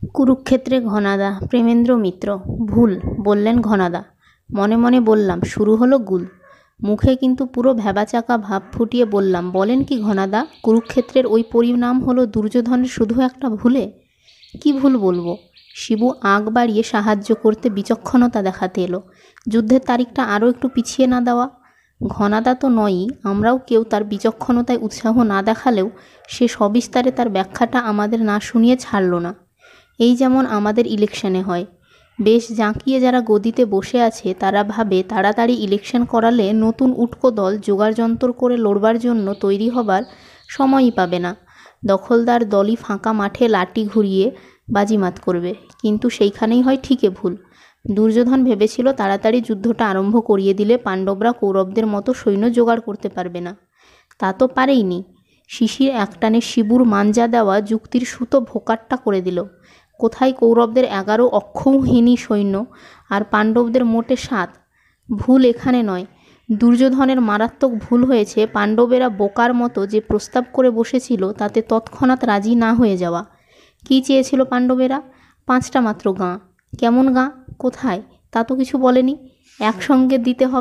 কুরুক্ষেত্রে ঘনাদা। প্রেমেন্দ্র মিত্র। ভুল বললেন ঘনাদা। মনে মনে বললাম শুরু হলো গুল। মুখে কিন্তু পুরো ভ্যাবাচাকা ভাব ফুটিয়ে বললাম, বলেন কি ঘনাদা, কুরুক্ষেত্রের ওই পরিণাম হলো দুর্যোধনের শুধু একটা ভুলে? কি ভুল বলবো? শিবু আগ বাড়িয়ে সাহায্য করতে বিচক্ষণতা দেখাতে এলো। যুদ্ধের তারিখটা আরও একটু পিছিয়ে না দেওয়া? ঘনাদা তো নয়ই, আমরাও কেউ তার বিচক্ষণতায় উৎসাহ না দেখালেও সে সবিস্তারে তার ব্যাখ্যাটা আমাদের না শুনিয়ে ছাড়ল না। এই যেমন আমাদের ইলেকশনে হয়, বেশ জাঁকিয়ে যারা গদিতে বসে আছে তারা ভাবে তাড়াতাড়ি ইলেকশন করালে নতুন উটকো দল জোগাড় যন্তর করে লড়বার জন্য তৈরি হবার সময়ই পাবে না। দখলদার দলই ফাঁকা মাঠে লাঠি ঘুরিয়ে বাজিমাত করবে, কিন্তু সেইখানেই হয় ঠিকই ভুল। দুর্যোধন ভেবেছিল তাড়াতাড়ি যুদ্ধটা আরম্ভ করিয়ে দিলে পাণ্ডবরা কৌরবদের মতো সৈন্য জোগাড় করতে পারবে না। তা তো পারেইনি। শিশির একটানে শিবুর মাঞ্জা দেওয়া যুক্তির সুতো ভোকাট্টা করে দিল। কোথায় কৌরবদের 11 অক্ষৌহিনী সৈন্য আর পাণ্ডবদের মোটে 7। ভুল এখানে নয়, দুর্যোধনের মারাত্মক ভুল হয়েছে পাণ্ডবেরা বোকার মতো যে প্রস্তাব করে বসেছিল তাতে তৎক্ষণাৎ রাজি না হয়ে যাওয়া। কী চেয়েছিল পাণ্ডবেরা? 5টা মাত্র গাঁ। কেমন গাঁ? কোথায়? তা তো কিছু বলেনি। একসঙ্গে দিতে হবে